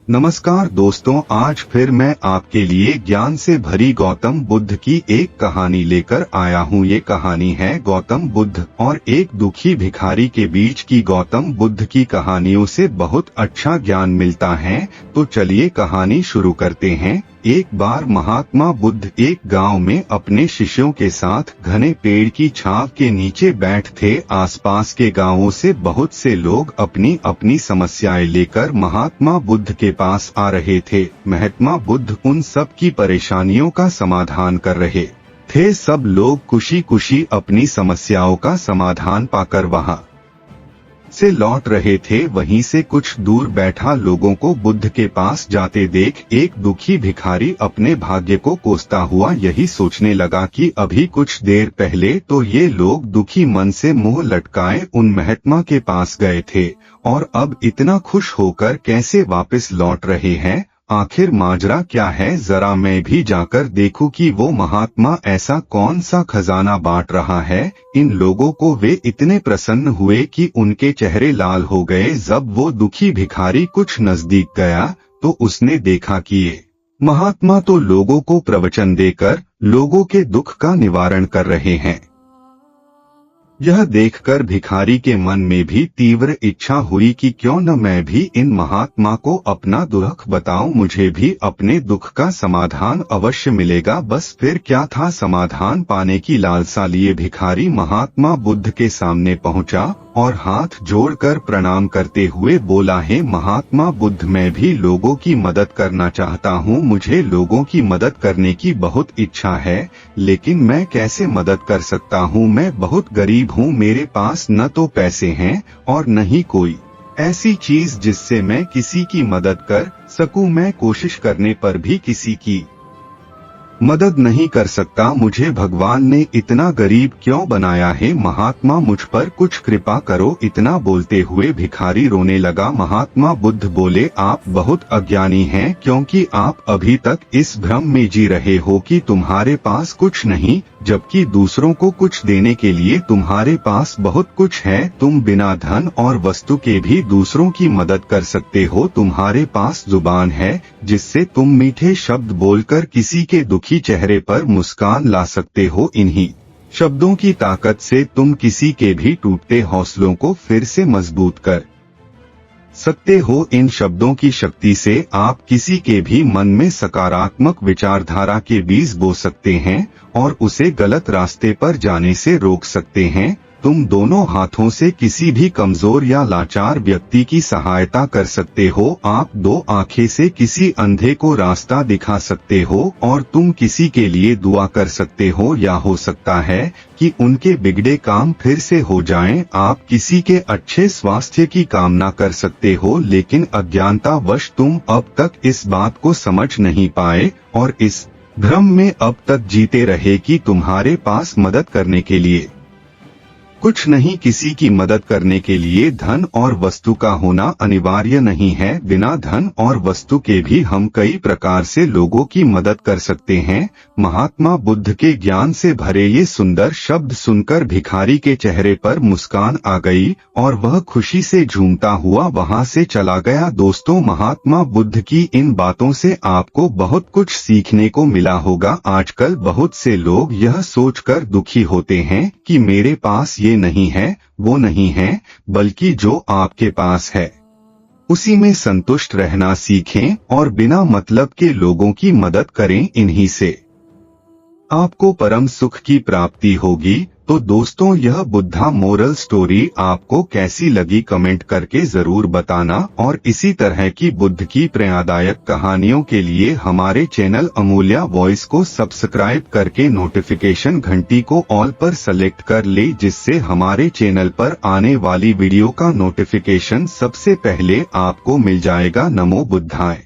नमस्कार दोस्तों, आज फिर मैं आपके लिए ज्ञान से भरी गौतम बुद्ध की एक कहानी लेकर आया हूँ। ये कहानी है गौतम बुद्ध और एक दुखी भिखारी के बीच की। गौतम बुद्ध की कहानियों से बहुत अच्छा ज्ञान मिलता है, तो चलिए कहानी शुरू करते हैं। एक बार महात्मा बुद्ध एक गांव में अपने शिष्यों के साथ घने पेड़ की छांव के नीचे बैठ थे। आसपास के गांवों से बहुत से लोग अपनी अपनी समस्याएं लेकर महात्मा बुद्ध के पास आ रहे थे। महात्मा बुद्ध उन सब की परेशानियों का समाधान कर रहे थे। सब लोग खुशी खुशी अपनी समस्याओं का समाधान पाकर वहां से लौट रहे थे। वहीं से कुछ दूर बैठा लोगों को बुद्ध के पास जाते देख एक दुखी भिखारी अपने भाग्य को कोसता हुआ यही सोचने लगा कि अभी कुछ देर पहले तो ये लोग दुखी मन से मुंह लटकाए उन महात्मा के पास गए थे, और अब इतना खुश होकर कैसे वापस लौट रहे हैं। आखिर माजरा क्या है, जरा मैं भी जाकर देखूं कि वो महात्मा ऐसा कौन सा खजाना बांट रहा है। इन लोगों को वे इतने प्रसन्न हुए कि उनके चेहरे लाल हो गए। जब वो दुखी भिखारी कुछ नजदीक गया तो उसने देखा कि ये महात्मा तो लोगों को प्रवचन देकर लोगों के दुख का निवारण कर रहे हैं। यह देखकर भिखारी के मन में भी तीव्र इच्छा हुई कि क्यों न मैं भी इन महात्मा को अपना दुख बताऊं, मुझे भी अपने दुख का समाधान अवश्य मिलेगा। बस फिर क्या था, समाधान पाने की लालसा लिए भिखारी महात्मा बुद्ध के सामने पहुंचा और हाथ जोड़कर प्रणाम करते हुए बोला, हे महात्मा बुद्ध, मैं भी लोगों की मदद करना चाहता हूँ। मुझे लोगों की मदद करने की बहुत इच्छा है, लेकिन मैं कैसे मदद कर सकता हूँ। मैं बहुत गरीब हूँ, मेरे पास न तो पैसे हैं और न ही कोई ऐसी चीज जिससे मैं किसी की मदद कर सकूं। मैं कोशिश करने पर भी किसी की मदद नहीं कर सकता। मुझे भगवान ने इतना गरीब क्यों बनाया है। महात्मा मुझ पर कुछ कृपा करो। इतना बोलते हुए भिखारी रोने लगा। महात्मा बुद्ध बोले, आप बहुत अज्ञानी हैं, क्योंकि आप अभी तक इस भ्रम में जी रहे हो कि तुम्हारे पास कुछ नहीं, जबकि दूसरों को कुछ देने के लिए तुम्हारे पास बहुत कुछ है। तुम बिना धन और वस्तु के भी दूसरों की मदद कर सकते हो। तुम्हारे पास जुबान है जिससे तुम मीठे शब्द बोलकर किसी के दुखी चेहरे पर मुस्कान ला सकते हो। इन्हीं शब्दों की ताकत से तुम किसी के भी टूटते हौसलों को फिर से मजबूत कर सकते हो। इन शब्दों की शक्ति से आप किसी के भी मन में सकारात्मक विचारधारा के बीज बो सकते हैं और उसे गलत रास्ते पर जाने से रोक सकते हैं। तुम दोनों हाथों से किसी भी कमजोर या लाचार व्यक्ति की सहायता कर सकते हो। आप दो आंखें से किसी अंधे को रास्ता दिखा सकते हो और तुम किसी के लिए दुआ कर सकते हो, या हो सकता है कि उनके बिगड़े काम फिर से हो जाएं। आप किसी के अच्छे स्वास्थ्य की कामना कर सकते हो, लेकिन अज्ञानतावश तुम अब तक इस बात को समझ नहीं पाए और इस भ्रम में अब तक जीते रहे कि तुम्हारे पास मदद करने के लिए कुछ नहीं। किसी की मदद करने के लिए धन और वस्तु का होना अनिवार्य नहीं है। बिना धन और वस्तु के भी हम कई प्रकार से लोगों की मदद कर सकते हैं। महात्मा बुद्ध के ज्ञान से भरे ये सुंदर शब्द सुनकर भिखारी के चेहरे पर मुस्कान आ गई और वह खुशी से झूमता हुआ वहां से चला गया। दोस्तों, महात्मा बुद्ध की इन बातों से आपको बहुत कुछ सीखने को मिला होगा। आजकल बहुत से लोग यह सोचकर दुखी होते हैं कि मेरे पास ये नहीं है, वो नहीं है, बल्कि जो आपके पास है उसी में संतुष्ट रहना सीखें और बिना मतलब के लोगों की मदद करें। इन्हीं से आपको परम सुख की प्राप्ति होगी। तो दोस्तों, यह बुद्धा मोरल स्टोरी आपको कैसी लगी कमेंट करके जरूर बताना, और इसी तरह की बुद्ध की प्रेरणादायक कहानियों के लिए हमारे चैनल अमूल्य वॉइस को सब्सक्राइब करके नोटिफिकेशन घंटी को ऑल पर सेलेक्ट कर ले, जिससे हमारे चैनल पर आने वाली वीडियो का नोटिफिकेशन सबसे पहले आपको मिल जाएगा। नमो बुद्धाय।